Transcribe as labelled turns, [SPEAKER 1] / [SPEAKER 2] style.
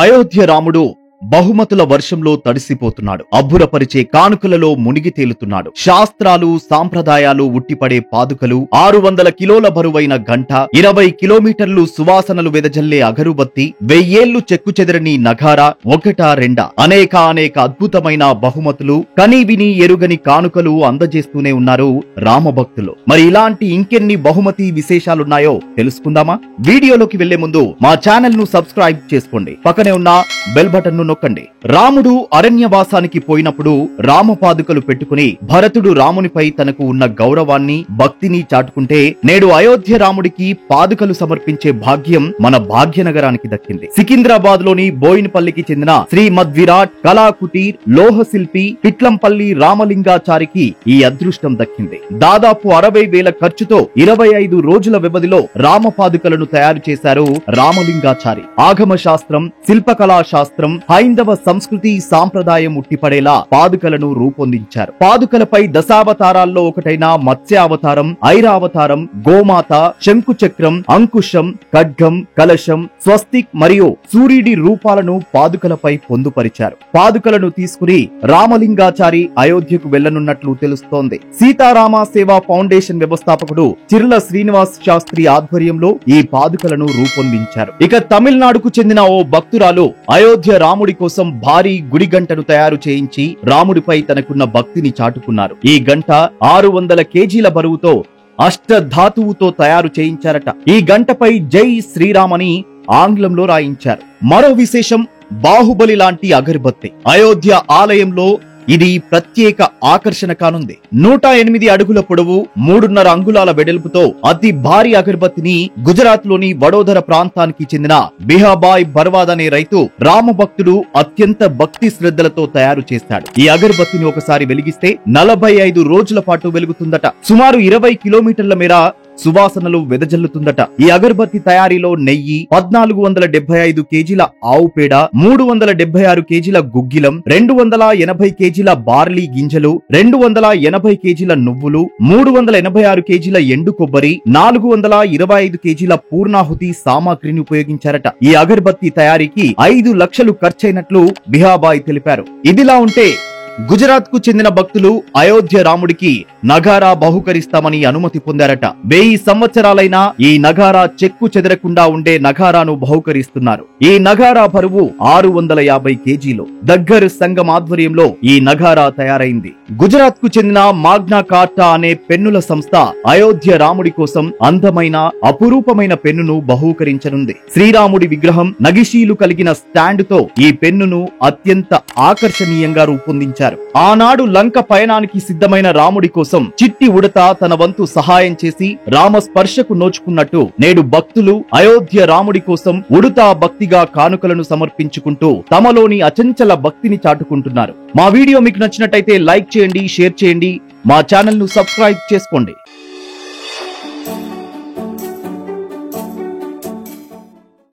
[SPEAKER 1] అయోధ్య రాముడు బహుమతుల వర్షంలో తడిసిపోతున్నాడు. అబ్బురపరిచే కానుకలలో మునిగి తేలుతున్నాడు. శాస్త్రాలు సాంప్రదాయాలు ఉట్టిపడే పాదుకలు, 600 కిలోల బరువైన గంట, 20 కిలోమీటర్లు సువాసనలు వెదజల్లే అగరుబత్తి, 1000 ఏళ్లు చెక్కుచెదరని నగారా, ఒకటా రెండా అనేక అద్భుతమైన బహుమతులు, కనీవిని ఎరుగని కానుకలు అందజేస్తూనే ఉన్నారు రామభక్తులు. మరి ఇలాంటి ఇంకెన్ని బహుమతి విశేషాలున్నాయో తెలుసుకుందామా? వీడియోలోకి వెళ్లే ముందు మా ఛానల్ ను సబ్స్క్రైబ్ చేసుకోండి, పక్కనే ఉన్న బెల్ బటన్ నొక్కండి. రాముడు అరణ్యవాసానికి పోయినప్పుడు రామపాదుకలు పెట్టుకుని భరతుడు రామునిపై తనకు ఉన్న గౌరవాన్ని భక్తిని చాటుకుంటే, నేడు అయోధ్య రాముడికి పాదుకలు సమర్పించే భాగ్యం మన భాగ్యనగరానికి దక్కింది. సికింద్రాబాద్ లోని బోయినపల్లికి చెందిన శ్రీ మద్విరాట్ కళాకుటీర్ లోహ శిల్పి పిట్లంపల్లి రామలింగాచారికి ఈ అదృష్టం దక్కింది. దాదాపు 60,000 ఖర్చుతో 25 రోజుల వ్యవధిలో రామపాదుకలను తయారు చేశారు రామలింగాచారి. ఆగమ శాస్త్రం, శిల్పకళా శాస్త్రం, హైందవ సంస్కృతి సాంప్రదాయం ఉట్టిపడేలా పాదుకలను రూపొందించారు. పాదుకలపై దశావతారాల్లో ఒకటైన మత్స్యావతారం, ఐరావతారం, గోమాత, శంకు చక్రం, అంకుశం, ఖడ్గం, కలశం, స్వస్తిక్ మరియు సూర్యుడి రూపాలను పాదుకలపై పొందుపరిచారు. పాదుకలను తీసుకుని రామలింగాచారి అయోధ్యకు వెళ్లనున్నట్లు తెలుస్తోంది. సీతారామ సేవా ఫౌండేషన్ వ్యవస్థాపకుడు చిర్ల శ్రీనివాస్ శాస్త్రి ఆధ్వర్యంలో ఈ పాదుకలను రూపొందించారు. ఇక తమిళనాడుకు చెందిన ఓ భక్తురాలు అయోధ్య రాముడి కోసం భారీ గుడి గంటను తయారు చేయించి రాముడిపై తనకున్న భక్తిని చాటుకున్నారు. ఈ గంట 600 కేజీల బరువుతో అష్టధాతువుతో తయారు చేయించారట. ఈ గంటపై జై శ్రీరామ్ అని ఆంగ్లంలో రాయించారు. మరో విశేషం, బాహుబలి లాంటి అగరబత్తి. అయోధ్య ఆలయంలో ఇది ప్రత్యేక ఆకర్షణ కానుంది. 108 అడుగుల పొడవు, 3.5 అంగుళాల వెడల్పుతో అతి భారీ అగరబత్తిని గుజరాత్ లోని వడోదర ప్రాంతానికి చెందిన బిహాబాయ్ బర్వాద్ అనే రైతు రామభక్తుడు అత్యంత భక్తి శ్రద్ధలతో తయారు చేశాడు. ఈ అగరబత్తిని ఒకసారి వెలిగిస్తే 45 రోజుల పాటు వెలుగుతుందట. సుమారు 20 కిలోమీటర్ల మేర సువాసనలు వెదజల్లుతుందట. ఈ అగరబత్తి తయారీలో నెయ్యి, 1475 కేజీల ఆవు పేడ, 376 కేజీల గుగ్గిలం, 280 కేజీల బార్లీ గింజలు, 280 కేజీల నువ్వులు, 386 కేజీల ఎండు కొబ్బరి, 425 కేజీల పూర్ణాహుతి సామాగ్రిని ఉపయోగించారట. ఈ అగరబత్తి తయారీకి 5 లక్షలు ఖర్చైనట్లు బిహాబాయ్ తెలిపారు. ఇదిలా ఉంటే గుజరాత్ కు చెందిన భక్తులు అయోధ్య రాముడికి నగారా బహుకరిస్తామని అనుమతి పొందారట. 1000 సంవత్సరాలైనా ఈ నగారా చెక్కు చెదరకుండా ఉండే నగారాను బహుకరిస్తున్నారు. ఈ నగారా బరువు 650 కేజీలు. దగ్గర్ సంఘం ఆధ్వర్యంలో ఈ నగారా తయారైంది. గుజరాత్ కు చెందిన మాగ్నా కార్టా అనే పెన్నుల సంస్థ అయోధ్య రాముడి కోసం అందమైన అపురూపమైన పెన్నును బహూకరించనుంది. శ్రీరాముడి విగ్రహం, నగిషీలు కలిగిన స్టాండ్ తో ఈ పెన్నును అత్యంత ఆకర్షణీయంగా రూపొందించారు. ఆనాడు లంక పయనానికి సిద్ధమైన రాముడి కోసం చిట్టి ఉడత తన వంతు సహాయం చేసి రామ స్పర్శకు నోచుకున్నట్టు నేడు భక్తులు అయోధ్య రాముడి కోసం ఉడతా భక్తిగా కానుకలను సమర్పించుకుంటూ తమలోని అచంచల భక్తిని చాటుకుంటున్నారు. మా వీడియో మీకు నచ్చినట్టయితే లైక్ చేయండి, షేర్ చేయండి, మా ఛానల్ ను సబ్స్క్రైబ్ చేసుకోండి.